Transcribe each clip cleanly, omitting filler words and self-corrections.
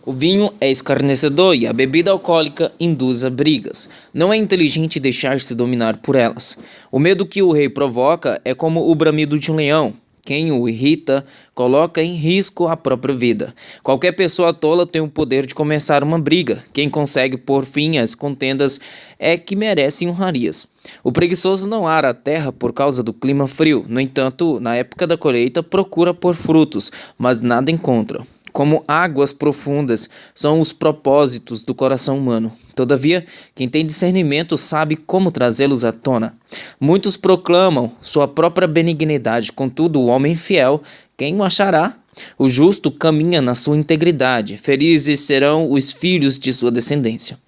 O vinho é escarnecedor e a bebida alcoólica induz a brigas. Não é inteligente deixar-se dominar por elas. O medo que o rei provoca é como o bramido de um leão. Quem o irrita coloca em risco a própria vida. Qualquer pessoa tola tem o poder de começar uma briga. Quem consegue pôr fim às contendas é que merece honrarias. O preguiçoso não ara a terra por causa do clima frio. No entanto, na época da colheita, procura por frutos, mas nada encontra. Como águas profundas são os propósitos do coração humano. Todavia, quem tem discernimento sabe como trazê-los à tona. Muitos proclamam sua própria benignidade, contudo, o homem fiel, quem o achará? O justo caminha na sua integridade, felizes serão os filhos de sua descendência.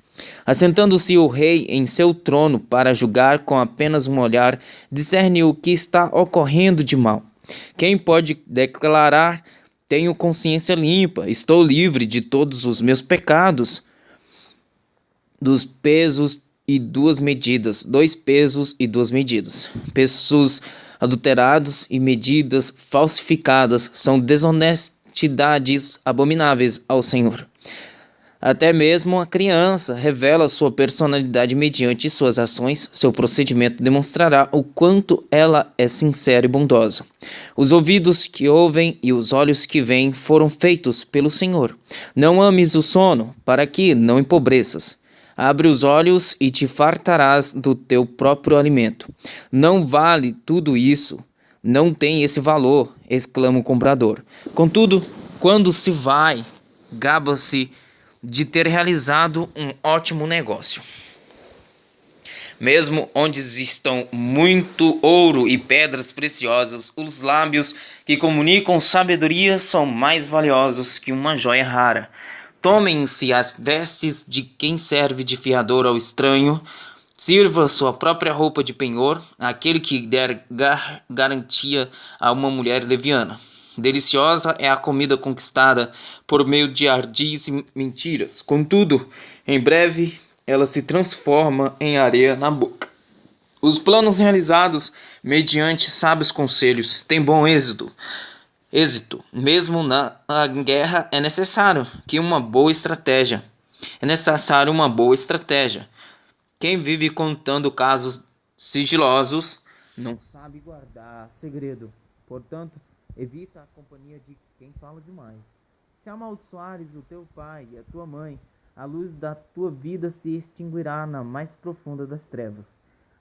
Assentando-se o rei em seu trono para julgar com apenas um olhar, discerne o que está ocorrendo de mal. Quem pode declarar: tenho consciência limpa, estou livre de todos os meus pecados? Dos pesos e duas medidas, 2 pesos e 2 medidas. Pesos adulterados e medidas falsificadas são desonestidades abomináveis ao Senhor. Até mesmo a criança revela sua personalidade mediante suas ações. Seu procedimento demonstrará o quanto ela é sincera e bondosa. Os ouvidos que ouvem e os olhos que veem foram feitos pelo Senhor. Não ames o sono, para que não empobreças. Abre os olhos e te fartarás do teu próprio alimento. Não vale tudo isso. Não tem esse valor, exclama o comprador. Contudo, quando se vai, gaba-se de ter realizado um ótimo negócio. Mesmo onde existam muito ouro e pedras preciosas, os lábios que comunicam sabedoria são mais valiosos que uma joia rara. Tomem-se as vestes de quem serve de fiador ao estranho, sirva sua própria roupa de penhor àquele que der garantia a uma mulher leviana. Deliciosa é a comida conquistada por meio de ardis e mentiras. Contudo, em breve ela se transforma em areia na boca. Os planos realizados mediante sábios conselhos têm bom êxito. Mesmo na guerra é necessário uma boa estratégia. Quem vive contando casos sigilosos não sabe guardar segredo. Portanto, evita a companhia de quem fala demais. Se amaldiçoares o teu pai e a tua mãe, a luz da tua vida se extinguirá na mais profunda das trevas.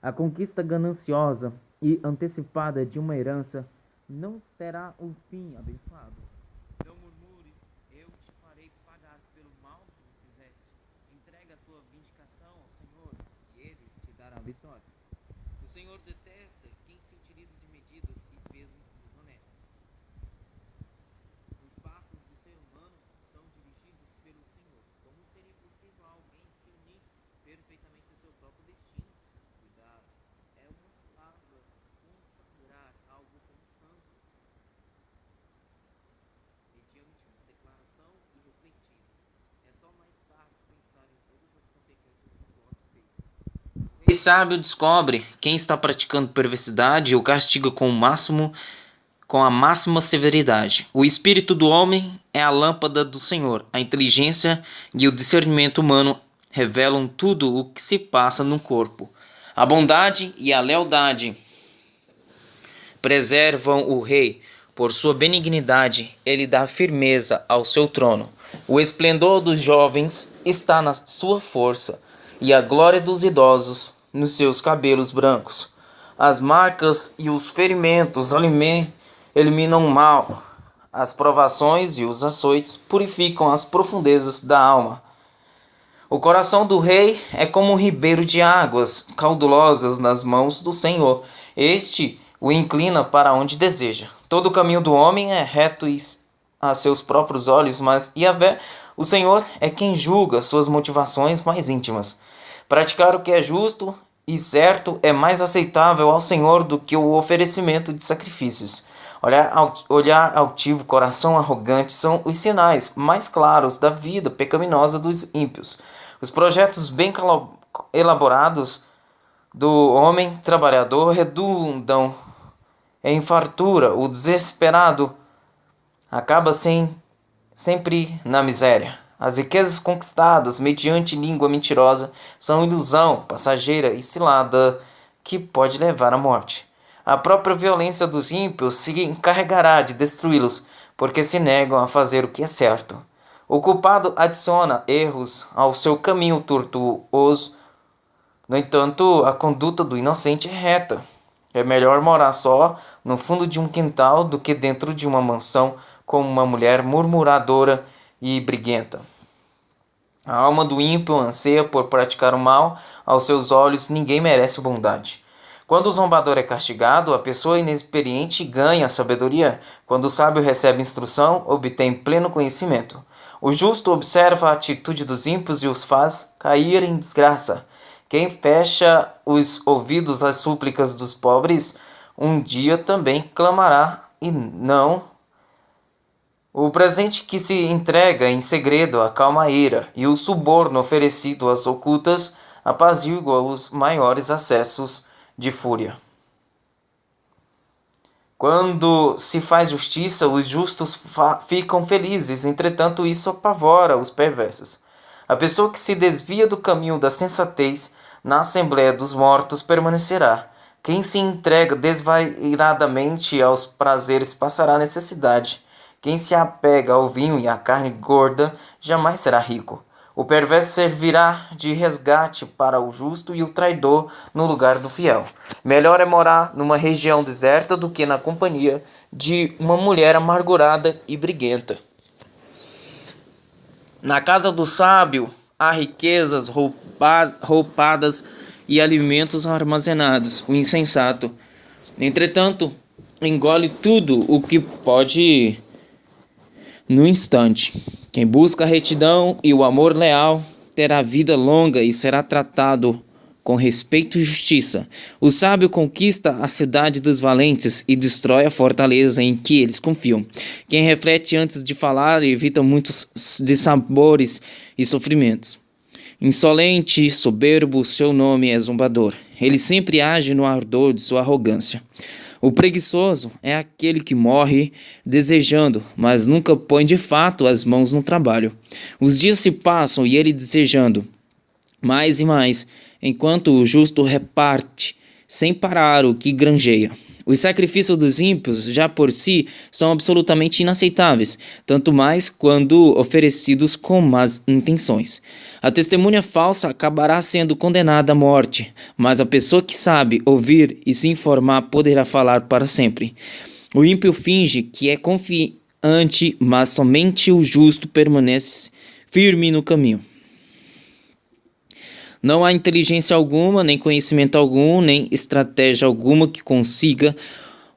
A conquista gananciosa e antecipada de uma herança não terá um fim abençoado. Não murmures, eu te farei pagar pelo mal que me fizeste. Entrega a tua vindicação ao Senhor, e Ele te dará a vitória. O Senhor detesta quem se utiliza de medidas e pesos desonestos. Os passos do ser humano são dirigidos pelo Senhor. Como seria possível a alguém se unir perfeitamente ao seu próprio destino? Cuidado, é uma palavra consagrar algo como santo, mediante uma declaração irrefletida. É só mais tarde pensar em todas as consequências do voto feito. O rei sábio descobre quem está praticando perversidade e o castiga com a máxima severidade. O espírito do homem é a lâmpada do Senhor. A inteligência e o discernimento humano revelam tudo o que se passa no corpo. A bondade e a lealdade preservam o rei. Por sua benignidade, ele dá firmeza ao seu trono. O esplendor dos jovens está na sua força, e a glória dos idosos nos seus cabelos brancos. As marcas e os ferimentos eliminam o mal. As provações e os açoites purificam as profundezas da alma. O coração do rei é como um ribeiro de águas caudulosas nas mãos do Senhor. Este o inclina para onde deseja. Todo o caminho do homem é reto a seus próprios olhos, mas Yahvé, o Senhor, é quem julga suas motivações mais íntimas. Praticar o que é justo e certo é mais aceitável ao Senhor do que o oferecimento de sacrifícios. Olhar altivo, coração arrogante são os sinais mais claros da vida pecaminosa dos ímpios. Os projetos bem elaborados do homem trabalhador redundam em fartura. O desesperado acaba sempre na miséria. As riquezas conquistadas mediante língua mentirosa são ilusão passageira e cilada que pode levar à morte. A própria violência dos ímpios se encarregará de destruí-los, porque se negam a fazer o que é certo. O culpado adiciona erros ao seu caminho tortuoso. No entanto, a conduta do inocente é reta. É melhor morar só no fundo de um quintal do que dentro de uma mansão com uma mulher murmuradora e briguenta. A alma do ímpio anseia por praticar o mal, aos seus olhos ninguém merece bondade. Quando o zombador é castigado, a pessoa inexperiente ganha sabedoria. Quando o sábio recebe instrução, obtém pleno conhecimento. O justo observa a atitude dos ímpios e os faz cair em desgraça. Quem fecha os ouvidos às súplicas dos pobres, um dia também clamará e não. O presente que se entrega em segredo acalma a ira, e o suborno oferecido às ocultas apazigua os maiores acessos de fúria. Quando se faz justiça, os justos ficam felizes, entretanto isso apavora os perversos. A pessoa que se desvia do caminho da sensatez na Assembleia dos Mortos permanecerá. Quem se entrega desvairadamente aos prazeres passará necessidade. Quem se apega ao vinho e à carne gorda jamais será rico. O perverso servirá de resgate para o justo e o traidor no lugar do fiel. Melhor é morar numa região deserta do que na companhia de uma mulher amargurada e briguenta. Na casa do sábio há riquezas roupadas e alimentos armazenados. O insensato, entretanto, engole tudo o que pode no instante. Quem busca a retidão e o amor leal terá vida longa e será tratado com respeito e justiça. O sábio conquista a cidade dos valentes e destrói a fortaleza em que eles confiam. Quem reflete antes de falar evita muitos dissabores e sofrimentos. Insolente e soberbo, seu nome é zombador. Ele sempre age no ardor de sua arrogância. O preguiçoso é aquele que morre desejando, mas nunca põe de fato as mãos no trabalho. Os dias se passam e ele desejando mais e mais, enquanto o justo reparte sem parar o que granjeia. Os sacrifícios dos ímpios, já por si, são absolutamente inaceitáveis, tanto mais quando oferecidos com más intenções. A testemunha falsa acabará sendo condenada à morte, mas a pessoa que sabe ouvir e se informar poderá falar para sempre. O ímpio finge que é confiante, mas somente o justo permanece firme no caminho. Não há inteligência alguma, nem conhecimento algum, nem estratégia alguma que consiga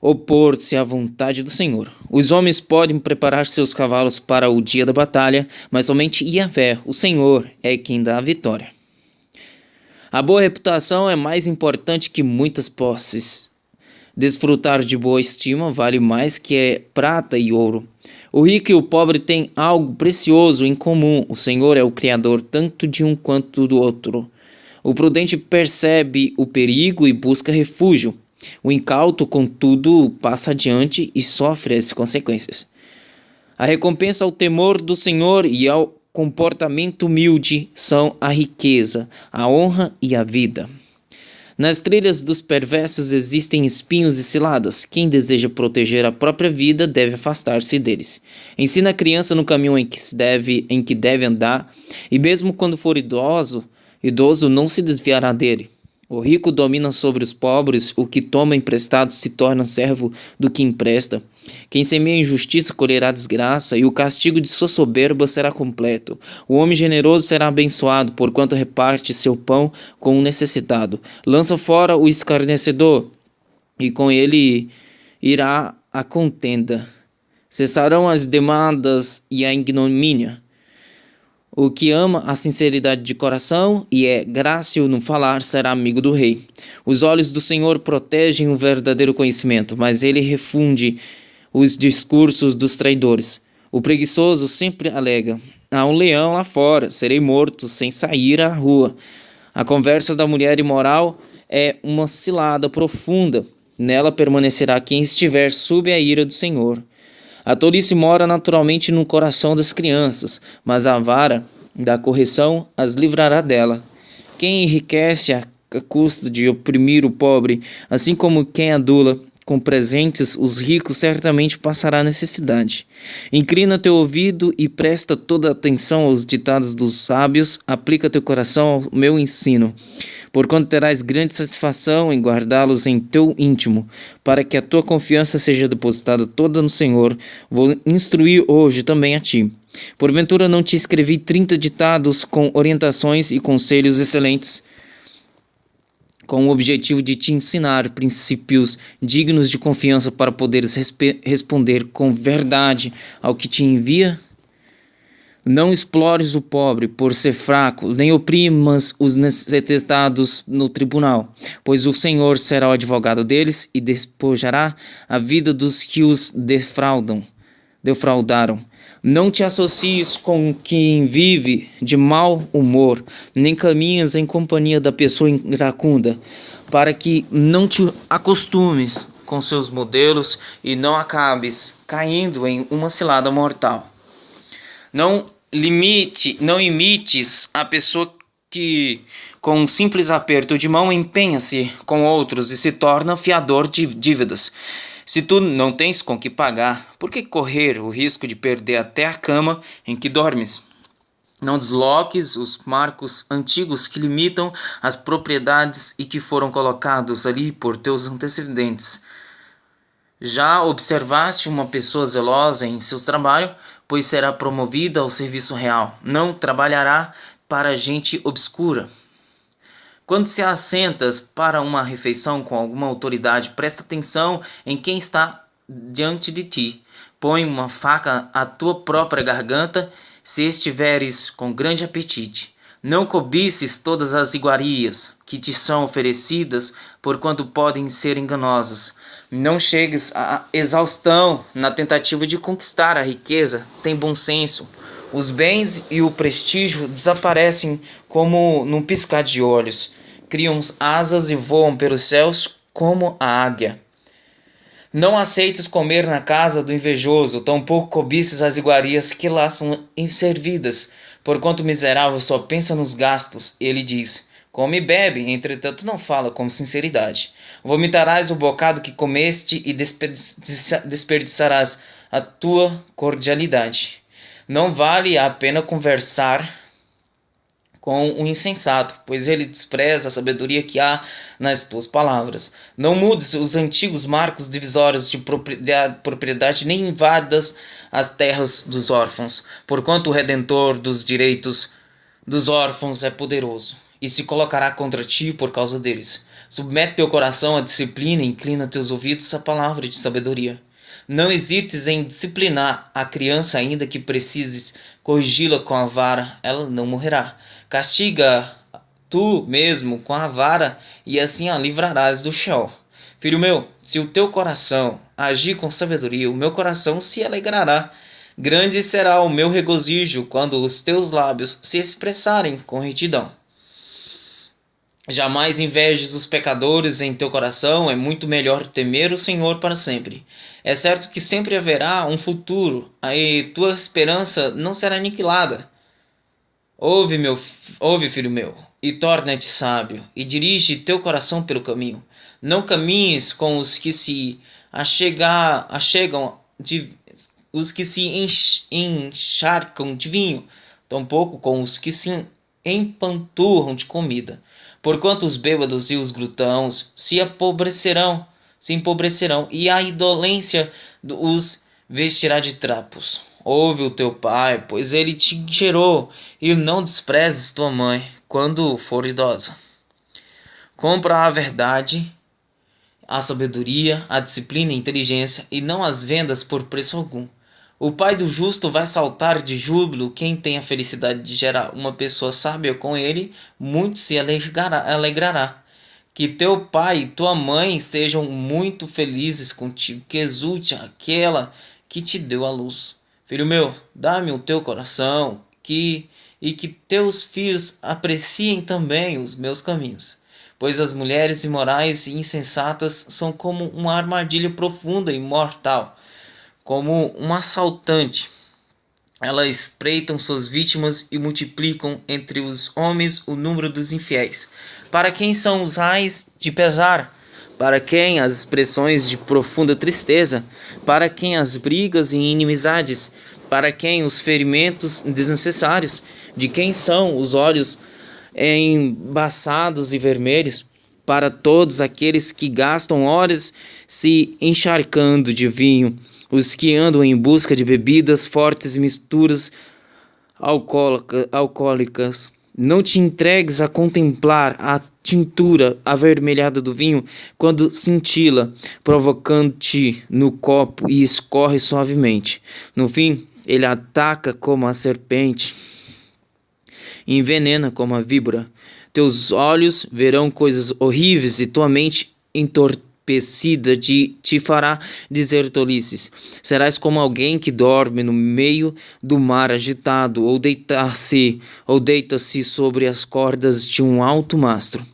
opor-se à vontade do Senhor. Os homens podem preparar seus cavalos para o dia da batalha, mas somente Yahvé, o Senhor, é quem dá a vitória. A boa reputação é mais importante que muitas posses. Desfrutar de boa estima vale mais que prata e ouro. O rico e o pobre têm algo precioso em comum. O Senhor é o Criador tanto de um quanto do outro. O prudente percebe o perigo e busca refúgio. O incauto, contudo, passa adiante e sofre as consequências. A recompensa ao temor do Senhor e ao comportamento humilde são a riqueza, a honra e a vida. Nas trilhas dos perversos existem espinhos e ciladas. Quem deseja proteger a própria vida deve afastar-se deles. Ensina a criança no caminho em que deve andar, e mesmo quando for idoso não se desviará dele. O rico domina sobre os pobres, o que toma emprestado se torna servo do que empresta. Quem semeia injustiça colherá desgraça, e o castigo de sua soberba será completo. O homem generoso será abençoado, porquanto reparte seu pão com o necessitado. Lança fora o escarnecedor, e com ele irá a contenda. Cessarão as demandas e a ignomínia. O que ama a sinceridade de coração e é grácil no falar será amigo do rei. Os olhos do Senhor protegem o verdadeiro conhecimento, mas ele refunde os discursos dos traidores. O preguiçoso sempre alega: há um leão lá fora, serei morto sem sair à rua. A conversa da mulher imoral é uma cilada profunda. Nela permanecerá quem estiver sob a ira do Senhor. A tolice mora naturalmente no coração das crianças, mas a vara da correção as livrará dela. Quem enriquece a custa de oprimir o pobre, assim como quem adula com presentes os ricos, certamente passará necessidade. Inclina teu ouvido e presta toda atenção aos ditados dos sábios, aplica teu coração ao meu ensino, porquanto terás grande satisfação em guardá-los em teu íntimo, para que a tua confiança seja depositada toda no Senhor. Vou instruir hoje também a ti. Porventura não te escrevi 30 ditados com orientações e conselhos excelentes, com o objetivo de te ensinar princípios dignos de confiança para poderes responder com verdade ao que te envia? Não explores o pobre por ser fraco, nem oprimas os necessitados no tribunal, pois o Senhor será o advogado deles e despojará a vida dos que os defraudaram. Não te associes com quem vive de mau humor, nem caminhas em companhia da pessoa iracunda, para que não te acostumes com seus modelos e não acabes caindo em uma cilada mortal. Não imites a pessoa que, com um simples aperto de mão, empenha-se com outros e se torna fiador de dívidas. Se tu não tens com que pagar, por que correr o risco de perder até a cama em que dormes? Não desloques os marcos antigos que limitam as propriedades e que foram colocados ali por teus antecedentes. Já observaste uma pessoa zelosa em seu trabalho, pois será promovida ao serviço real. Não trabalhará para gente obscura. Quando se assentas para uma refeição com alguma autoridade, presta atenção em quem está diante de ti. Põe uma faca à tua própria garganta se estiveres com grande apetite. Não cobices todas as iguarias que te são oferecidas, porquanto podem ser enganosas. Não chegues à exaustão na tentativa de conquistar a riqueza. Tem bom senso. Os bens e o prestígio desaparecem como num piscar de olhos. Criam asas e voam pelos céus como a águia. Não aceites comer na casa do invejoso, tampouco cobices as iguarias que lá são servidas, porquanto miserável só pensa nos gastos. Ele diz: come e bebe, entretanto não fala com sinceridade. Vomitarás o bocado que comeste e desperdiçarás a tua cordialidade. Não vale a pena conversar com o insensato, pois ele despreza a sabedoria que há nas tuas palavras. Não mudes os antigos marcos divisórios de propriedade, nem invadas as terras dos órfãos, porquanto o Redentor dos direitos dos órfãos é poderoso, e se colocará contra ti por causa deles. Submete teu coração à disciplina e inclina teus ouvidos à palavra de sabedoria. Não hesites em disciplinar a criança, ainda que precises corrigi-la com a vara, ela não morrerá. Castiga tu mesmo com a vara, e assim a livrarás do Sheol. Filho meu, se o teu coração agir com sabedoria, o meu coração se alegrará. Grande será o meu regozijo quando os teus lábios se expressarem com retidão. Jamais invejes os pecadores em teu coração, é muito melhor temer o Senhor para sempre. É certo que sempre haverá um futuro, aí tua esperança não será aniquilada. Ouve, filho meu, e torna-te sábio, e dirige teu coração pelo caminho. Não caminhes com os que se os que se encharcam de vinho, tampouco com os que se empanturram de comida. Porquanto os bêbados e os glutões se empobrecerão, e a indolência os vestirá de trapos. Ouve o teu pai, pois ele te gerou, e não desprezes tua mãe quando for idosa. Compra a verdade, a sabedoria, a disciplina e a inteligência, e não as vendas por preço algum. O pai do justo vai saltar de júbilo, quem tem a felicidade de gerar uma pessoa sábia com ele, muito se alegrará. Que teu pai e tua mãe sejam muito felizes contigo, que exulte aquela que te deu a luz. Filho meu, dá-me o teu coração, e que teus filhos apreciem também os meus caminhos. Pois as mulheres imorais e insensatas são como uma armadilha profunda e mortal. como um assaltante. Elas espreitam suas vítimas e multiplicam entre os homens o número dos infiéis. Para quem são os ais de pesar? Para quem as expressões de profunda tristeza? Para quem as brigas e inimizades? Para quem os ferimentos desnecessários? De quem são os olhos embaçados e vermelhos? Para todos aqueles que gastam horas se encharcando de vinho, os que andam em busca de bebidas fortes e misturas alcoólicas. Não te entregues a contemplar a tintura avermelhada do vinho quando cintila, provocando-te no copo e escorre suavemente. No fim, ele ataca como a serpente e envenena como a víbora. Teus olhos verão coisas horríveis e tua mente entorpecida te fará dizer tolices. Serás como alguém que dorme no meio do mar agitado, ou deita-se sobre as cordas de um alto mastro.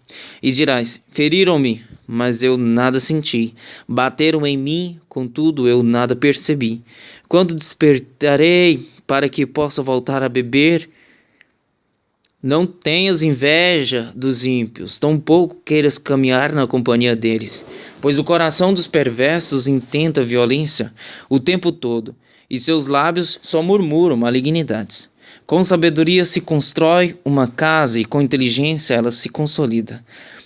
E dirás: feriram-me, mas eu nada senti. Bateram em mim, contudo eu nada percebi. Quando despertarei para que possa voltar a beber, não tenhas inveja dos ímpios, tampouco queiras caminhar na companhia deles, pois o coração dos perversos intenta violência o tempo todo, e seus lábios só murmuram malignidades. Com sabedoria se constrói uma casa e com inteligência ela se consolida.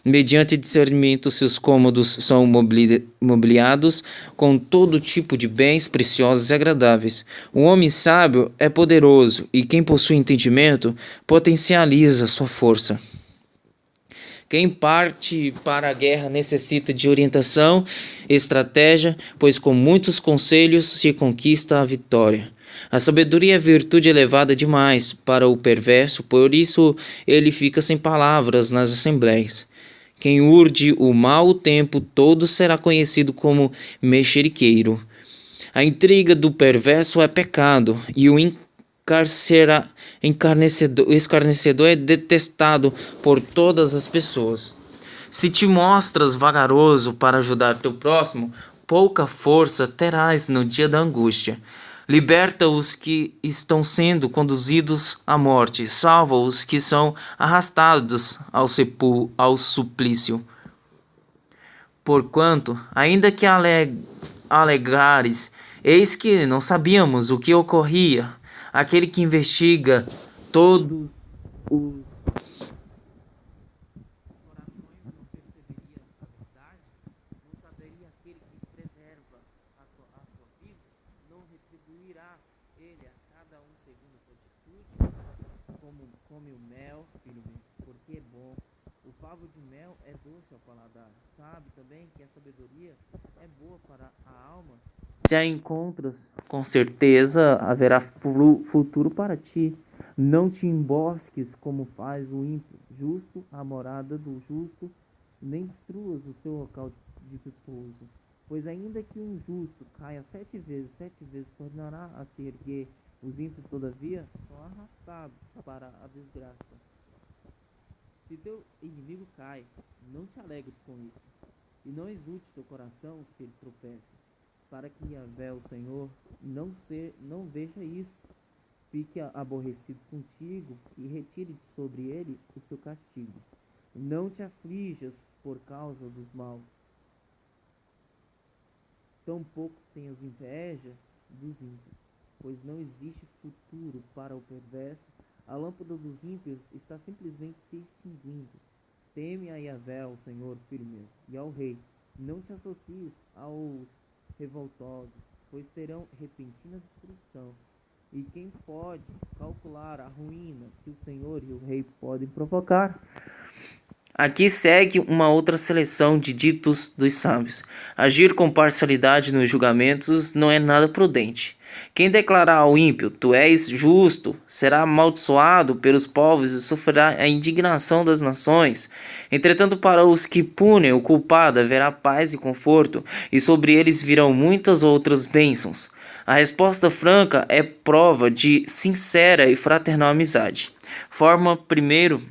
Mediante discernimento, seus cômodos são mobiliados com todo tipo de bens preciosos e agradáveis. O homem sábio é poderoso, e quem possui entendimento potencializa sua força. Quem parte para a guerra necessita de orientação e estratégia, pois com muitos conselhos se conquista a vitória. A sabedoria é virtude elevada demais para o perverso, por isso ele fica sem palavras nas assembleias. Quem urde o mau tempo todo será conhecido como mexeriqueiro. A intriga do perverso é pecado, e o escarnecedor é detestado por todas as pessoas. Se te mostras vagaroso para ajudar teu próximo, pouca força terás no dia da angústia. Liberta os que estão sendo conduzidos à morte, salva os que são arrastados ao suplício. Porquanto, ainda que alegares, eis que não sabíamos o que ocorria, aquele que investiga todos os corações não perceberia a verdade, não saberia aquele que preserva a sua vida, não retribuirá ele a cada um segundo a sua atitude, como come o mel, filho meu, porque é bom. O favo de mel é doce ao paladar. Sabe também que a sabedoria é boa para a alma. Se a encontras, com certeza haverá futuro para ti. Não te embosques como faz o ímpio, justo a morada do justo, nem destruas o seu local de repouso. Pois ainda que um justo caia 7 vezes tornará a se erguer. Os ímpios, todavia, são arrastados para a desgraça. Se teu inimigo cai, não te alegres com isso, e não exulte teu coração se ele tropeça, para que Yahvé, o Senhor, não veja isso. Fique aborrecido contigo e retire de sobre ele o seu castigo. Não te aflijas por causa dos maus, tampouco tenhas inveja dos ímpios, pois não existe futuro para o perverso. A lâmpada dos ímpios está simplesmente se extinguindo. Teme a Yahvé, o Senhor, filho meu, e ao rei. Não te associes aos revoltosos, pois terão repentina destruição. E quem pode calcular a ruína que o Senhor e o rei podem provocar? Aqui segue uma outra seleção de ditos dos sábios. Agir com parcialidade nos julgamentos não é nada prudente. Quem declarar ao ímpio, tu és justo, será amaldiçoado pelos povos e sofrerá a indignação das nações. Entretanto, para os que punem o culpado haverá paz e conforto, e sobre eles virão muitas outras bênçãos. A resposta franca é prova de sincera e fraternal amizade. Forma primeiro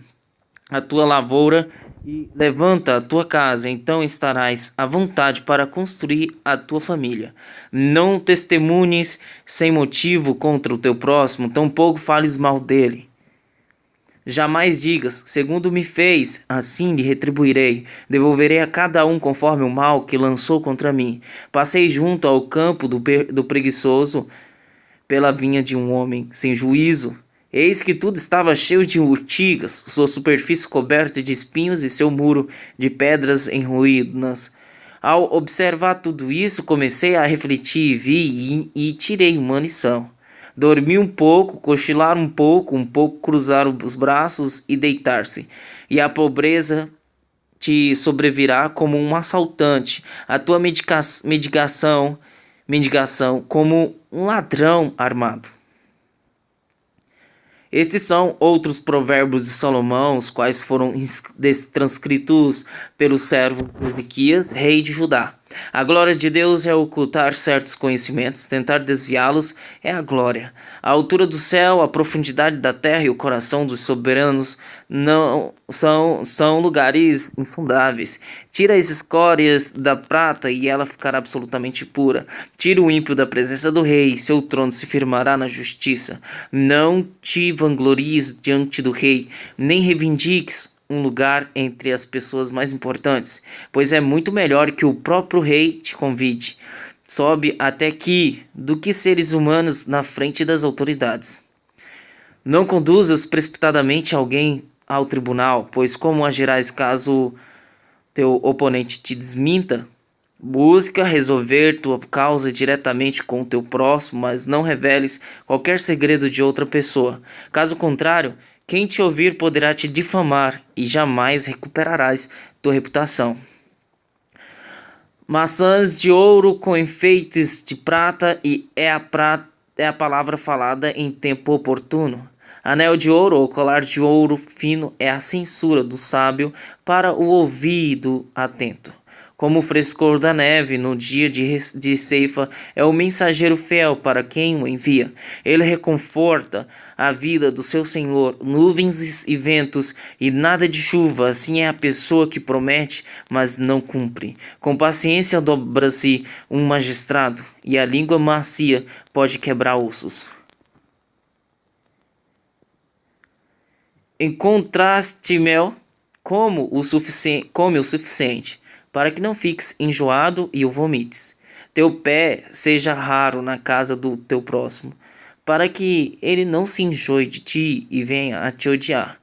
a tua lavoura e levanta a tua casa, então estarás à vontade para construir a tua família. Não testemunhes sem motivo contra o teu próximo, tampouco fales mal dele. Jamais digas, segundo me fez, assim lhe retribuirei. Devolverei a cada um conforme o mal que lançou contra mim. Passei junto ao campo do preguiçoso, pela vinha de um homem sem juízo. Eis que tudo estava cheio de urtigas, sua superfície coberta de espinhos e seu muro de pedras em ruínas. Ao observar tudo isso, comecei a refletir, vi e tirei uma lição. Dormir um pouco, cochilar um pouco cruzar os braços e deitar-se. E a pobreza te sobrevirá como um assaltante, a tua mendigação como um ladrão armado. Estes são outros provérbios de Salomão, os quais foram transcritos pelo servo Ezequias, rei de Judá. A glória de Deus é ocultar certos conhecimentos, tentar desviá-los é a glória. A altura do céu, a profundidade da terra e o coração dos soberanos não são lugares insondáveis. Tira as escórias da prata e ela ficará absolutamente pura. Tira o ímpio da presença do rei, seu trono se firmará na justiça. Não te vanglories diante do rei, nem reivindiques um lugar entre as pessoas mais importantes, pois é muito melhor que o próprio rei te convide. Sobe até aqui do que seres humanos na frente das autoridades. Não conduzas precipitadamente alguém ao tribunal, pois como agirás caso teu oponente te desminta? Busca resolver tua causa diretamente com o teu próximo, mas não reveles qualquer segredo de outra pessoa. Caso contrário, quem te ouvir poderá te difamar e jamais recuperarás tua reputação. Maçãs de ouro com enfeites de prata e é a palavra falada em tempo oportuno. Anel de ouro ou colar de ouro fino é a censura do sábio para o ouvido atento. Como o frescor da neve no dia de ceifa é o mensageiro fiel para quem o envia. Ele reconforta a vida do seu senhor, nuvens e ventos e nada de chuva. Assim é a pessoa que promete, mas não cumpre. Com paciência dobra-se um magistrado, e a língua macia pode quebrar ossos. Encontraste mel, come o suficiente, para que não fiques enjoado e o vomites. Teu pé seja raro na casa do teu próximo, para que ele não se enjoe de ti e venha a te odiar.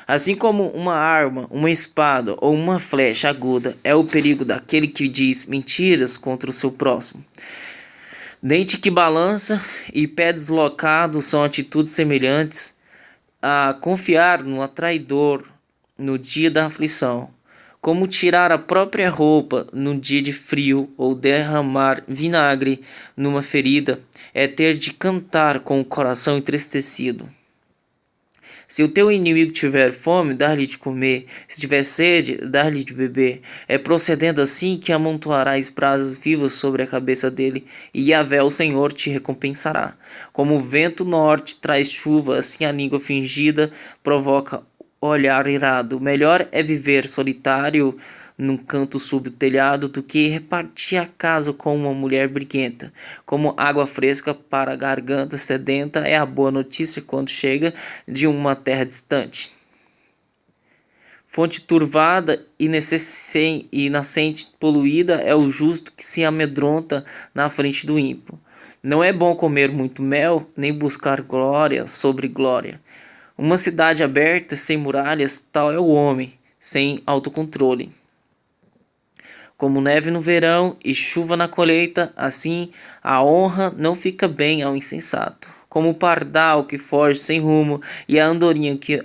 Assim como uma arma, uma espada ou uma flecha aguda é o perigo daquele que diz mentiras contra o seu próximo. Dente que balança e pé deslocado são atitudes semelhantes a confiar no traidor no dia da aflição. Como tirar a própria roupa no dia de frio ou derramar vinagre numa ferida é ter de cantar com o coração entristecido. Se o teu inimigo tiver fome, dar-lhe de comer. Se tiver sede, dar-lhe de beber. É procedendo assim que amontoarás brasas vivas sobre a cabeça dele, e Yahvé, o Senhor, te recompensará. Como o vento norte traz chuva, assim a língua fingida provoca olhar irado. Melhor é viver solitário num canto sob o telhado do que repartir a casa com uma mulher briguenta. Como água fresca para a garganta sedenta é a boa notícia quando chega de uma terra distante. Fonte turvada e nascente poluída é o justo que se amedronta na frente do ímpio. Não é bom comer muito mel, nem buscar glória sobre glória. Uma cidade aberta, sem muralhas, tal é o homem, sem autocontrole. Como neve no verão e chuva na colheita, assim a honra não fica bem ao insensato. Como o pardal que foge sem rumo e a andorinha que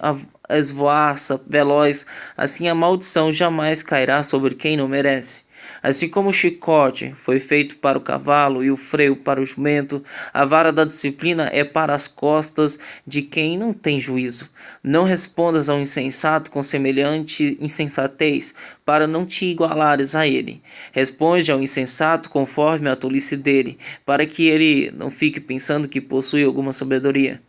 esvoaça veloz, assim a maldição jamais cairá sobre quem não merece. Assim como o chicote foi feito para o cavalo e o freio para o jumento, a vara da disciplina é para as costas de quem não tem juízo. Não respondas ao insensato com semelhante insensatez, para não te igualares a ele. Responde ao insensato conforme a tolice dele, para que ele não fique pensando que possui alguma sabedoria.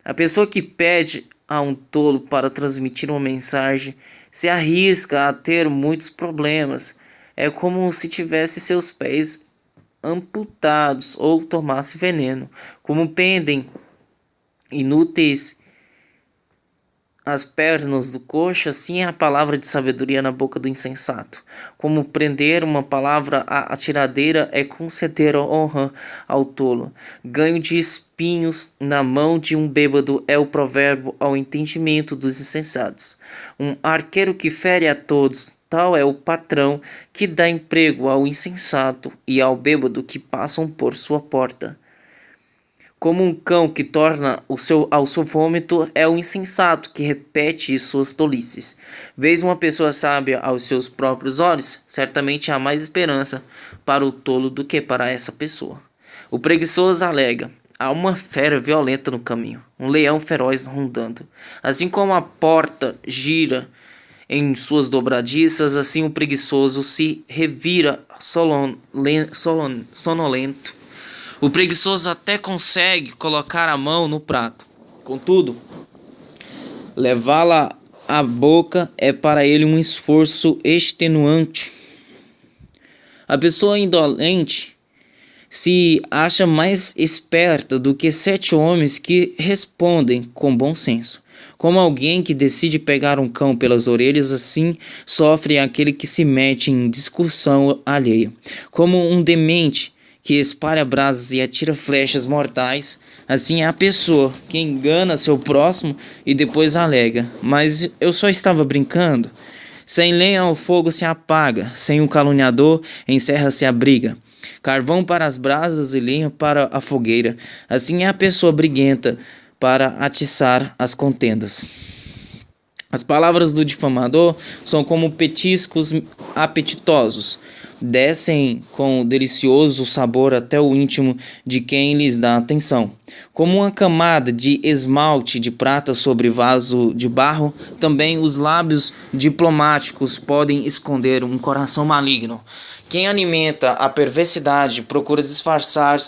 A pessoa que pede a um tolo para transmitir uma mensagem, se arrisca a ter muitos problemas. É como se tivesse seus pés amputados ou tomasse veneno. Como pendem inúteis as pernas do coxo, assim é a palavra de sabedoria na boca do insensato. Como prender uma palavra à tiradeira é conceder honra ao tolo. Ganho de espinhos na mão de um bêbado é o provérbio ao entendimento dos insensatos. Um arqueiro que fere a todos, tal é o patrão que dá emprego ao insensato e ao bêbado que passam por sua porta. Como um cão que torna ao seu vômito é o insensato que repete suas tolices. Vês uma pessoa sábia aos seus próprios olhos, certamente há mais esperança para o tolo do que para essa pessoa. O preguiçoso alega: há uma fera violenta no caminho, um leão feroz rondando. Assim como a porta gira em suas dobradiças, assim o preguiçoso se revira sonolento. O preguiçoso até consegue colocar a mão no prato. Contudo, levá-la à boca é para ele um esforço extenuante. A pessoa indolente se acha mais esperta do que 7 homens que respondem com bom senso. Como alguém que decide pegar um cão pelas orelhas, assim sofre aquele que se mete em discussão alheia. Como um demente que espalha brasas e atira flechas mortais, assim é a pessoa que engana seu próximo e depois alega: mas eu só estava brincando. Sem lenha o fogo se apaga, sem o caluniador encerra-se a briga. Carvão para as brasas e lenha para a fogueira, assim é a pessoa briguenta para atiçar as contendas. As palavras do difamador são como petiscos apetitosos, descem com delicioso sabor até o íntimo de quem lhes dá atenção. Como uma camada de esmalte de prata sobre vaso de barro, também os lábios diplomáticos podem esconder um coração maligno. Quem alimenta a perversidade procura disfarçar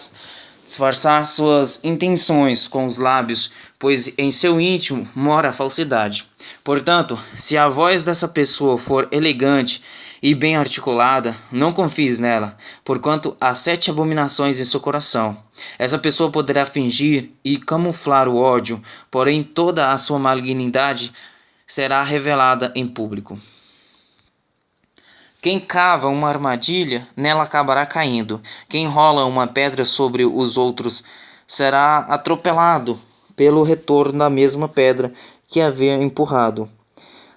suas intenções com os lábios, pois em seu íntimo mora a falsidade. Portanto, se a voz dessa pessoa for elegante e bem articulada, não confies nela, porquanto há 7 abominações em seu coração. Essa pessoa poderá fingir e camuflar o ódio, porém toda a sua malignidade será revelada em público. Quem cava uma armadilha, nela acabará caindo. Quem rola uma pedra sobre os outros será atropelado pelo retorno da mesma pedra que havia empurrado.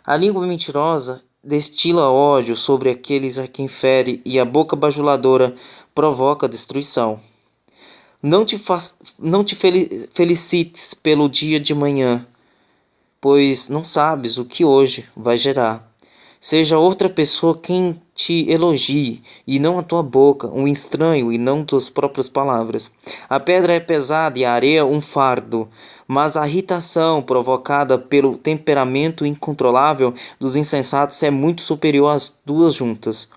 A língua mentirosa destila ódio sobre aqueles a quem fere, e a boca bajuladora provoca destruição. Não te felicites pelo dia de manhã, pois não sabes o que hoje vai gerar. Seja outra pessoa quem te elogie, e não a tua boca, um estranho, e não tuas próprias palavras. A pedra é pesada e a areia um fardo, mas a irritação provocada pelo temperamento incontrolável dos insensatos é muito superior às duas juntas.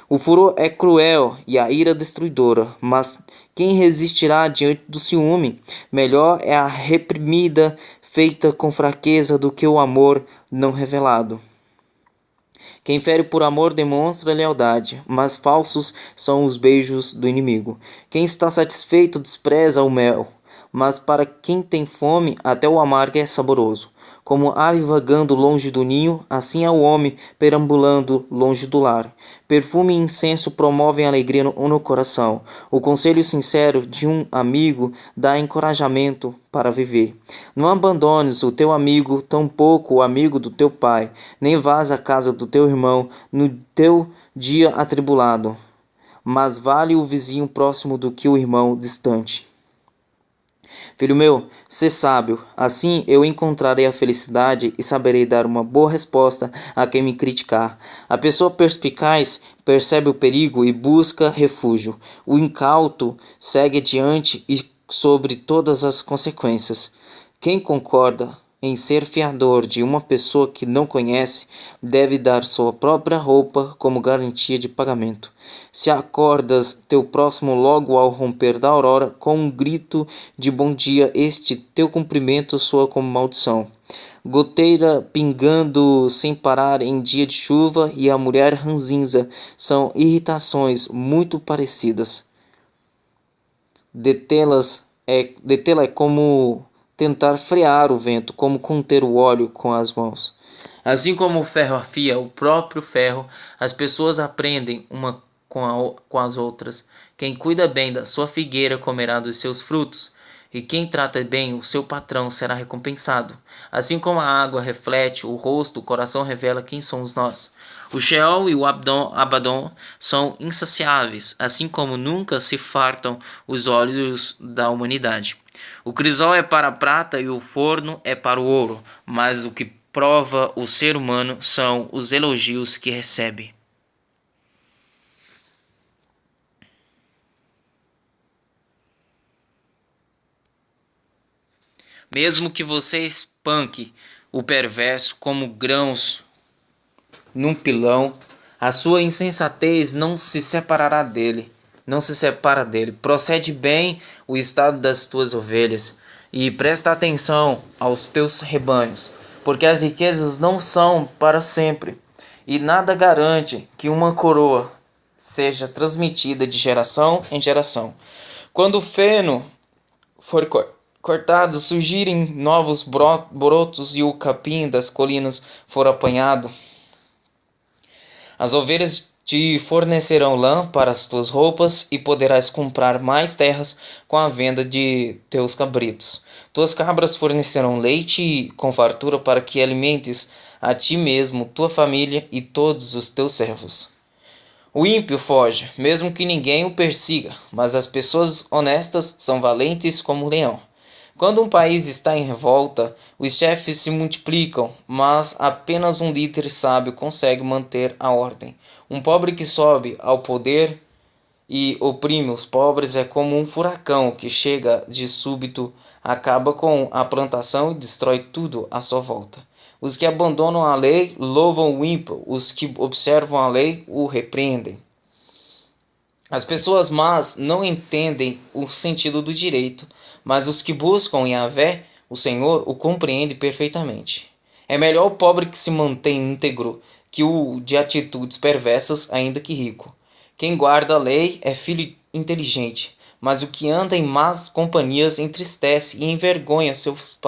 O furor é cruel e a ira destruidora, mas quem resistirá diante do ciúme? Melhor é a reprimida feita com fraqueza do que o amor não revelado. Quem fere por amor demonstra lealdade, mas falsos são os beijos do inimigo. Quem está satisfeito despreza o mel, mas para quem tem fome até o amargo é saboroso. Como ave vagando longe do ninho, assim é o homem perambulando longe do lar. Perfume e incenso promovem alegria no coração. O conselho sincero de um amigo dá encorajamento para viver. Não abandones o teu amigo, tampouco o amigo do teu pai, nem vás à casa do teu irmão no teu dia atribulado. Mas vale o vizinho próximo do que o irmão distante. Filho meu, sê sábio, assim eu encontrarei a felicidade e saberei dar uma boa resposta a quem me criticar. A pessoa perspicaz percebe o perigo e busca refúgio. O incauto segue adiante e sobre todas as consequências. Quem concorda em ser fiador de uma pessoa que não conhece, deve dar sua própria roupa como garantia de pagamento. Se acordas teu próximo logo ao romper da aurora, com um grito de bom dia, este teu cumprimento soa como maldição. Goteira pingando sem parar em dia de chuva e a mulher ranzinza são irritações muito parecidas. Detê-la é como tentar frear o vento, como conter o óleo com as mãos. Assim como o ferro afia o próprio ferro, as pessoas aprendem uma com as outras. Quem cuida bem da sua figueira comerá dos seus frutos, e quem trata bem o seu patrão será recompensado. Assim como a água reflete o rosto, o coração revela quem somos nós. O Sheol e o Abaddon são insaciáveis, assim como nunca se fartam os olhos da humanidade. O crisol é para a prata e o forno é para o ouro, mas o que prova o ser humano são os elogios que recebe. Mesmo que você espanque o perverso como grãos num pilão, a sua insensatez não se separará dele, não se separa dele. Procede bem o estado das tuas ovelhas e presta atenção aos teus rebanhos, porque as riquezas não são para sempre, e nada garante que uma coroa seja transmitida de geração em geração. Quando o feno for cortado, surgirem novos brotos e o capim das colinas for apanhado, as ovelhas te fornecerão lã para as tuas roupas e poderás comprar mais terras com a venda de teus cabritos. Tuas cabras fornecerão leite com fartura para que alimentes a ti mesmo, tua família e todos os teus servos. O ímpio foge, mesmo que ninguém o persiga, mas as pessoas honestas são valentes como o leão. Quando um país está em revolta, os chefes se multiplicam, mas apenas um líder sábio consegue manter a ordem. Um pobre que sobe ao poder e oprime os pobres é como um furacão que chega de súbito, acaba com a plantação e destrói tudo à sua volta. Os que abandonam a lei louvam o ímpio, os que observam a lei o repreendem. As pessoas más não entendem o sentido do direito, mas os que buscam Yahvé, o Senhor, o compreendem perfeitamente. É melhor o pobre que se mantém íntegro que o de atitudes perversas, ainda que rico. Quem guarda a lei é filho inteligente, mas o que anda em más companhias entristece e envergonha seus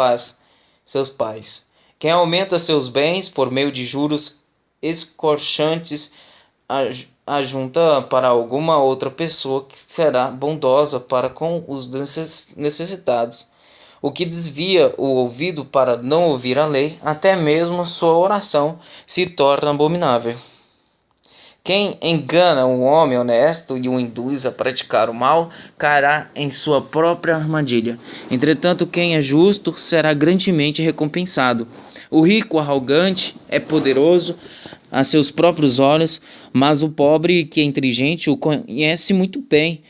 pais. Quem aumenta seus bens por meio de juros escorchantes ajunta para alguma outra pessoa que será bondosa para com os necessitados. O que desvia o ouvido para não ouvir a lei, até mesmo sua oração se torna abominável. Quem engana um homem honesto e o induz a praticar o mal, cairá em sua própria armadilha. Entretanto, quem é justo será grandemente recompensado. O rico arrogante é poderoso a seus próprios olhos, mas o pobre que é inteligente o conhece muito bem.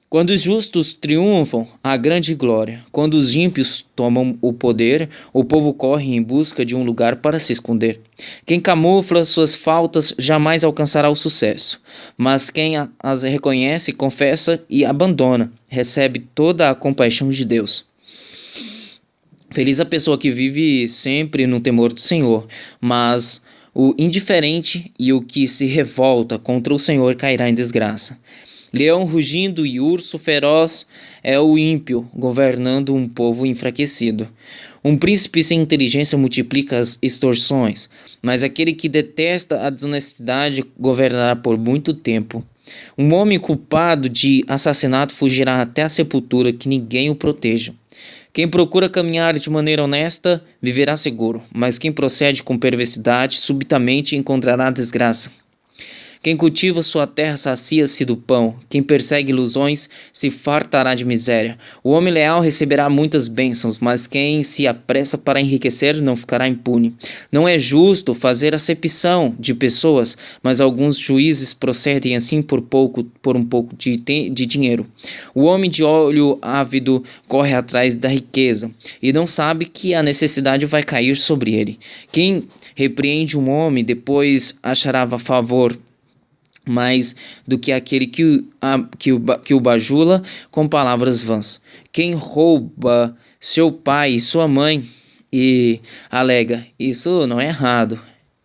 Quando os justos triunfam, há grande glória. Quando os ímpios tomam o poder, o povo corre em busca de um lugar para se esconder. Quem camufla suas faltas jamais alcançará o sucesso, mas quem as reconhece, confessa e abandona, recebe toda a compaixão de Deus. Feliz a pessoa que vive sempre no temor do Senhor, mas o indiferente e o que se revolta contra o Senhor cairá em desgraça. Leão rugindo e urso feroz é o ímpio, governando um povo enfraquecido. Um príncipe sem inteligência multiplica as extorsões, mas aquele que detesta a desonestidade governará por muito tempo. Um homem culpado de assassinato fugirá até a sepultura, que ninguém o proteja. Quem procura caminhar de maneira honesta viverá seguro, mas quem procede com perversidade subitamente encontrará desgraça. Quem cultiva sua terra sacia-se do pão. Quem persegue ilusões se fartará de miséria. O homem leal receberá muitas bênçãos, mas quem se apressa para enriquecer não ficará impune. Não é justo fazer acepção de pessoas, mas alguns juízes procedem assim por um pouco de dinheiro. O homem de olho ávido corre atrás da riqueza e não sabe que a necessidade vai cair sobre ele. Quem repreende um homem depois achará favor mais do que aquele que o bajula com palavras vãs. Quem rouba seu pai e sua mãe e alega, isso não é errado,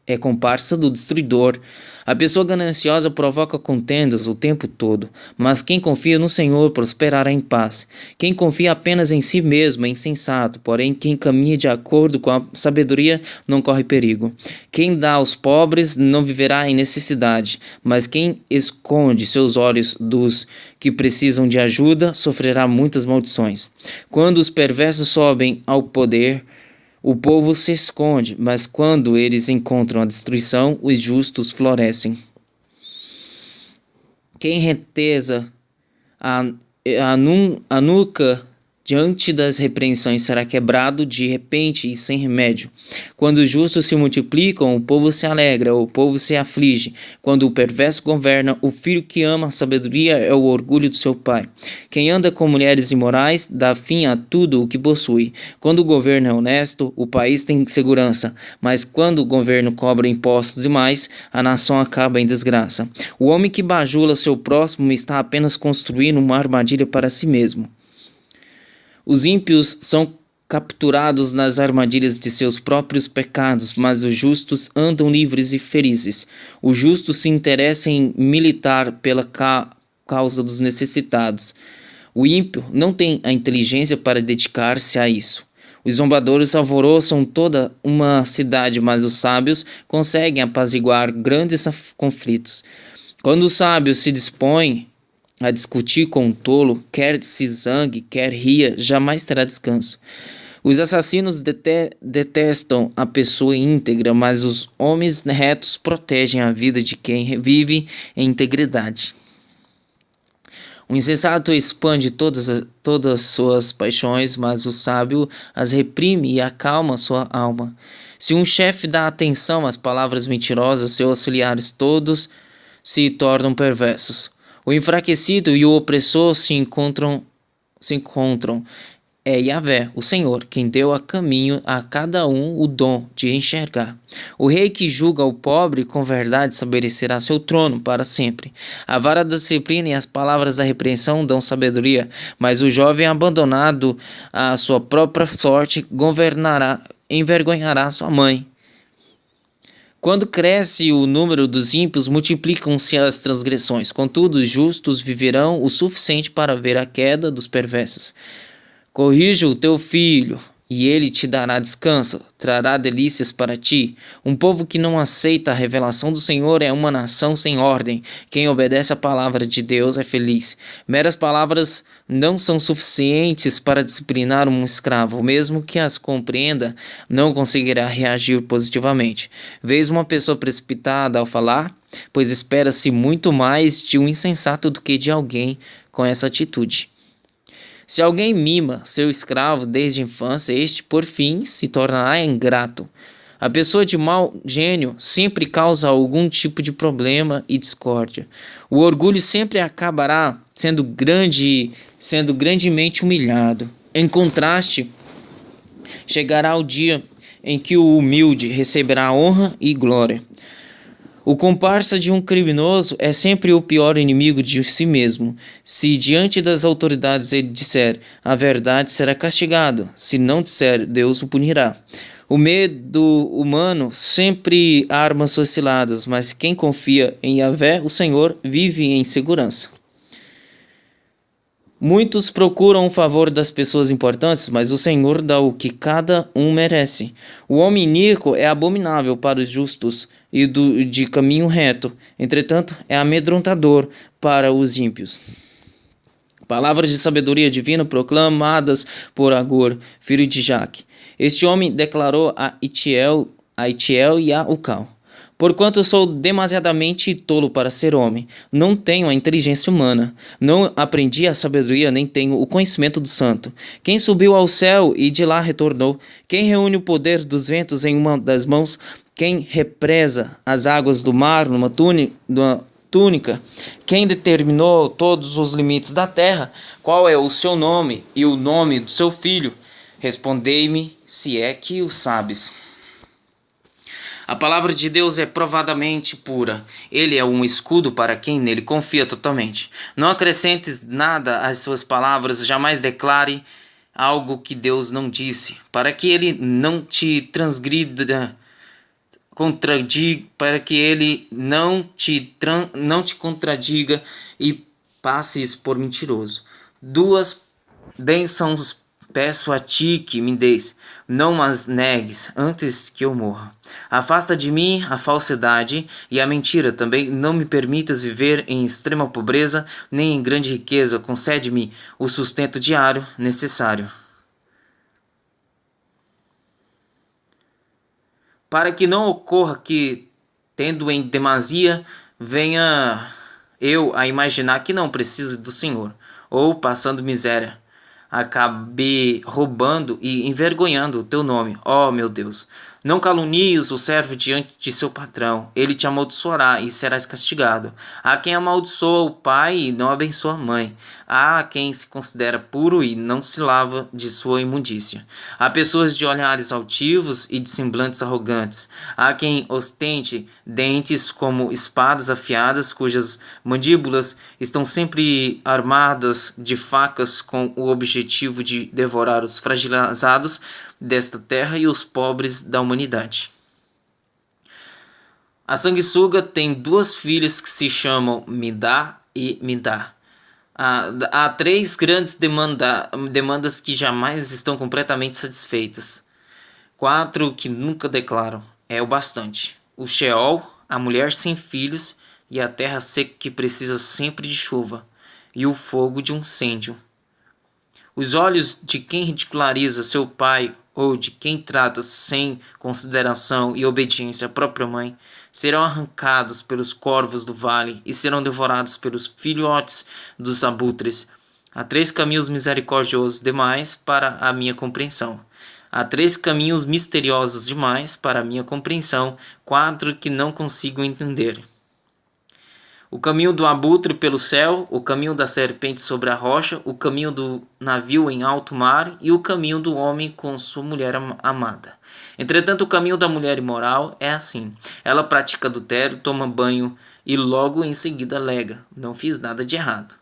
é comparsa do destruidor. A pessoa gananciosa provoca contendas o tempo todo, mas quem confia no Senhor prosperará em paz. Quem confia apenas em si mesmo é insensato, porém quem caminha de acordo com a sabedoria não corre perigo. Quem dá aos pobres não viverá em necessidade, mas quem esconde seus olhos dos que precisam de ajuda sofrerá muitas maldições. Quando os perversos sobem ao poder, o povo se esconde, mas quando eles encontram a destruição, os justos florescem. Quem retesa a nuca diante das repreensões será quebrado de repente e sem remédio. Quando os justos se multiplicam, o povo se alegra, o povo se aflige. Quando o perverso governa, o filho que ama a sabedoria é o orgulho do seu pai. Quem anda com mulheres imorais dá fim a tudo o que possui. Quando o governo é honesto, o país tem segurança, mas quando o governo cobra impostos demais, a nação acaba em desgraça. O homem que bajula seu próximo está apenas construindo uma armadilha para si mesmo. Os ímpios são capturados nas armadilhas de seus próprios pecados, mas os justos andam livres e felizes. O justo se interessa em militar pela causa dos necessitados. O ímpio não tem a inteligência para dedicar-se a isso. Os zombadores alvoroçam toda uma cidade, mas os sábios conseguem apaziguar grandes conflitos. Quando o sábio se dispõe a discutir com um tolo, quer se zangue, quer ria, jamais terá descanso. Os assassinos detestam a pessoa íntegra, mas os homens retos protegem a vida de quem vive em integridade. O insensato expande todas suas paixões, mas o sábio as reprime e acalma sua alma. Se um chefe dá atenção às palavras mentirosas, seus auxiliares todos se tornam perversos. O enfraquecido e o opressor se encontram. É Yahvé, o Senhor, quem deu a caminho a cada um o dom de enxergar. O rei que julga o pobre com verdade estabelecerá seu trono para sempre. A vara da disciplina e as palavras da repreensão dão sabedoria, mas o jovem abandonado à sua própria sorte envergonhará sua mãe. Quando cresce o número dos ímpios, multiplicam-se as transgressões. Contudo, os justos viverão o suficiente para ver a queda dos perversos. Corrija o teu filho, e ele te dará descanso, trará delícias para ti. Um povo que não aceita a revelação do Senhor é uma nação sem ordem. Quem obedece à palavra de Deus é feliz. Meras palavras não são suficientes para disciplinar um escravo. Mesmo que as compreenda, não conseguirá reagir positivamente. Vês uma pessoa precipitada ao falar? Pois espera-se muito mais de um insensato do que de alguém com essa atitude. Se alguém mima seu escravo desde a infância, este, por fim, se tornará ingrato. A pessoa de mau gênio sempre causa algum tipo de problema e discórdia. O orgulho sempre acabará sendo grandemente humilhado. Em contraste, chegará o dia em que o humilde receberá honra e glória. O comparsa de um criminoso é sempre o pior inimigo de si mesmo. Se diante das autoridades ele disser a verdade, será castigado. Se não disser, Deus o punirá. O medo humano sempre arma suas ciladas, mas quem confia em Yahvé, o Senhor, vive em segurança. Muitos procuram o favor das pessoas importantes, mas o Senhor dá o que cada um merece. O homem iníquo é abominável para os justos e de caminho reto, entretanto é amedrontador para os ímpios. Palavras de sabedoria divina proclamadas por Agur, filho de Jaque. Este homem declarou a Itiel e a Ucal. Porquanto eu sou demasiadamente tolo para ser homem, não tenho a inteligência humana, não aprendi a sabedoria, nem tenho o conhecimento do santo. Quem subiu ao céu e de lá retornou? Quem reúne o poder dos ventos em uma das mãos? Quem represa as águas do mar numa túnica? Quem determinou todos os limites da terra? Qual é o seu nome e o nome do seu filho? Respondei-me, se é que o sabes. A palavra de Deus é provadamente pura. Ele é um escudo para quem nele confia totalmente. Não acrescentes nada às suas palavras, jamais declare algo que Deus não disse, para que ele não te para que ele não te contradiga e passes por mentiroso. Duas bênçãos peço a ti que me des, não as negues antes que eu morra. Afasta de mim a falsidade e a mentira, também não me permitas viver em extrema pobreza, nem em grande riqueza. Concede-me o sustento diário necessário, para que não ocorra que, tendo em demasia, venha eu a imaginar que não preciso do Senhor, ou passando miséria, acabe roubando e envergonhando o teu nome, ó meu Deus. Não calunies o servo diante de seu patrão, ele te amaldiçoará e serás castigado. Há quem amaldiçoa o pai e não abençoa a mãe. Há quem se considera puro e não se lava de sua imundícia. Há pessoas de olhares altivos e de semblantes arrogantes. Há quem ostente dentes como espadas afiadas, cujas mandíbulas estão sempre armadas de facas com o objetivo de devorar os fragilizados desta terra e os pobres da humanidade. A sanguessuga tem duas filhas que se chamam Midá e Midá. Há três grandes demandas que jamais estão completamente satisfeitas. Quatro que nunca declaram. É o bastante. O Sheol, a mulher sem filhos e a terra seca que precisa sempre de chuva, e o fogo de um incêndio. Os olhos de quem ridiculariza seu pai ou de quem trata sem consideração e obediência a própria mãe serão arrancados pelos corvos do vale e serão devorados pelos filhotes dos abutres. Há três caminhos misericordiosos demais para a minha compreensão. Há três caminhos misteriosos demais para a minha compreensão, quatro que não consigo entender. O caminho do abutre pelo céu, o caminho da serpente sobre a rocha, o caminho do navio em alto mar e o caminho do homem com sua mulher amada. Entretanto, o caminho da mulher imoral é assim. Ela pratica adultério, toma banho e logo em seguida alega: não fiz nada de errado.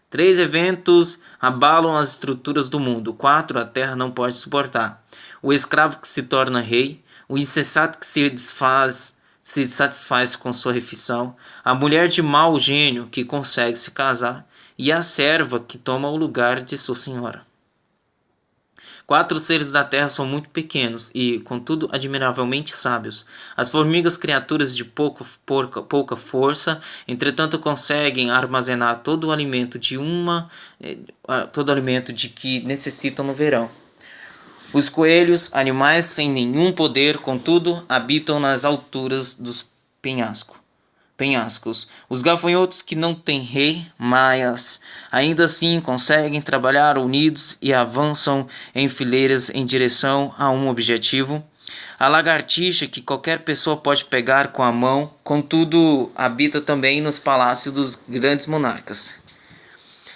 Três eventos abalam as estruturas do mundo. Quatro a terra não pode suportar: o escravo que se torna rei, o insensato que se satisfaz com sua refeição, a mulher de mau gênio que consegue se casar e a serva que toma o lugar de sua senhora. Quatro seres da terra são muito pequenos e, contudo, admiravelmente sábios. As formigas, criaturas de pouca força, entretanto conseguem armazenar todo o alimento de que necessitam no verão. Os coelhos, animais sem nenhum poder, contudo, habitam nas alturas dos penhascos. Os gafanhotos que não têm rei, mas ainda assim conseguem trabalhar unidos e avançam em fileiras em direção a um objetivo. A lagartixa que qualquer pessoa pode pegar com a mão, contudo, habita também nos palácios dos grandes monarcas.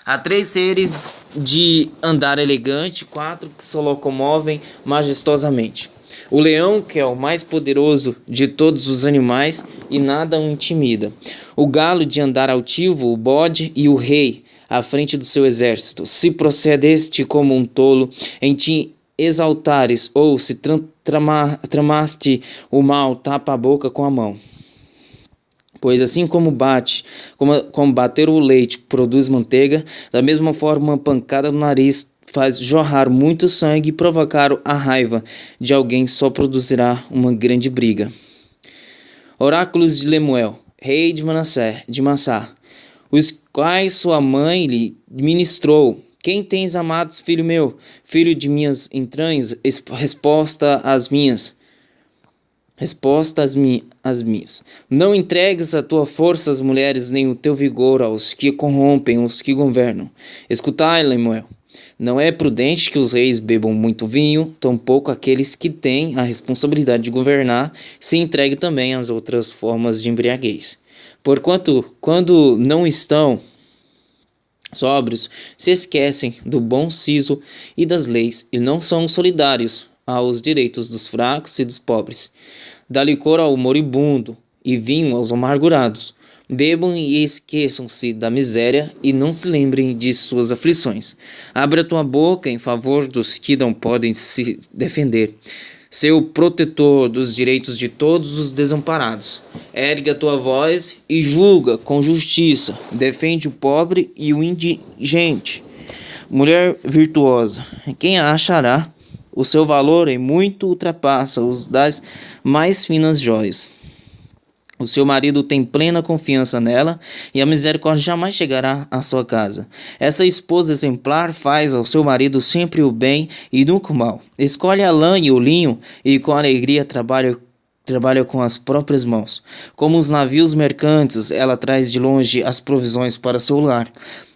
Há três seres de andar elegante, quatro que se locomovem majestosamente. O leão, que é o mais poderoso de todos os animais e nada o intimida. O galo de andar altivo, o bode e o rei à frente do seu exército. Se procedeste como um tolo, em ti exaltares, ou se tramaste o mal, tapa a boca com a mão. Pois assim como bater o leite produz manteiga, da mesma forma uma pancada no nariz faz jorrar muito sangue e provocar a raiva de alguém só produzirá uma grande briga. Oráculos de Lemuel, rei de Massá, os quais sua mãe lhe ministrou. Quem tens amados, filho meu, filho de minhas entranhas, resposta às minhas. Resposta às minhas. Não entregues a tua força às mulheres, nem o teu vigor aos que corrompem os que governam. Escutai, Lemuel. Não é prudente que os reis bebam muito vinho, tampouco aqueles que têm a responsabilidade de governar se entreguem também às outras formas de embriaguez. Porquanto, quando não estão sóbrios, se esquecem do bom siso e das leis e não são solidários aos direitos dos fracos e dos pobres. Dá licor ao moribundo e vinho aos amargurados. Bebam e esqueçam-se da miséria e não se lembrem de suas aflições. Abre a tua boca em favor dos que não podem se defender. Ser o protetor dos direitos de todos os desamparados. Ergue a tua voz e julga com justiça. Defende o pobre e o indigente. Mulher virtuosa, quem a achará? O seu valor em muito ultrapassa os das mais finas joias. O seu marido tem plena confiança nela e a misericórdia jamais chegará à sua casa. Essa esposa exemplar faz ao seu marido sempre o bem e nunca o mal. Escolhe a lã e o linho e com alegria trabalha com as próprias mãos. Como os navios mercantes, ela traz de longe as provisões para seu lar.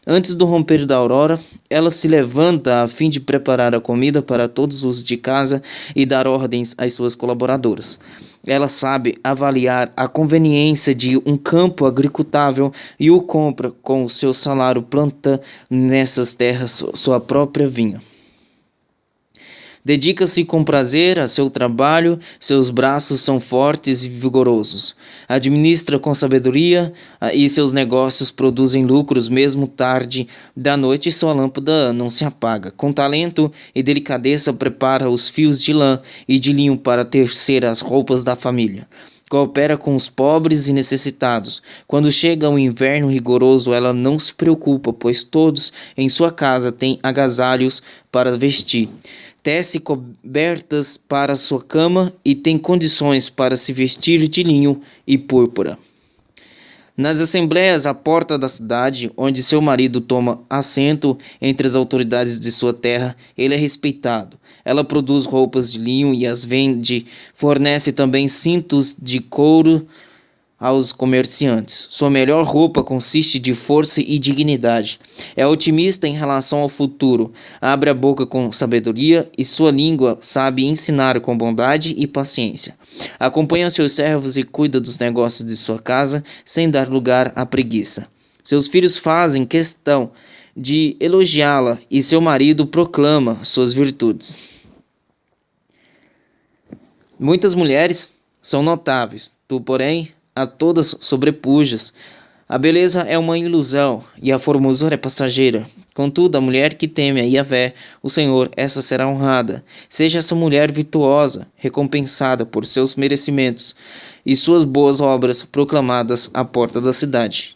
Antes do romper da aurora, ela se levanta a fim de preparar a comida para todos os de casa e dar ordens às suas colaboradoras. Ela sabe avaliar a conveniência de um campo agricultável e o compra com o seu salário, planta nessas terras sua própria vinha. Dedica-se com prazer a seu trabalho, seus braços são fortes e vigorosos. Administra com sabedoria e seus negócios produzem lucros mesmo tarde da noite e sua lâmpada não se apaga. Com talento e delicadeza prepara os fios de lã e de linho para tecer as roupas da família. Coopera com os pobres e necessitados. Quando chega o inverno rigoroso, ela não se preocupa, pois todos em sua casa têm agasalhos para vestir. Tece cobertas para sua cama e tem condições para se vestir de linho e púrpura. Nas assembleias à porta da cidade, onde seu marido toma assento entre as autoridades de sua terra, ele é respeitado. Ela produz roupas de linho e as vende, fornece também cintos de couro aos comerciantes. Sua melhor roupa consiste de força e dignidade. É otimista em relação ao futuro, abre a boca com sabedoria e sua língua sabe ensinar com bondade e paciência. Acompanha seus servos e cuida dos negócios de sua casa, sem dar lugar à preguiça. Seus filhos fazem questão de elogiá-la e seu marido proclama suas virtudes. Muitas mulheres são notáveis, tu, porém, a todas sobrepujas. A beleza é uma ilusão e a formosura é passageira. Contudo, a mulher que teme a Yahvé, o Senhor, essa será honrada. Seja essa mulher virtuosa, recompensada por seus merecimentos e suas boas obras proclamadas à porta da cidade.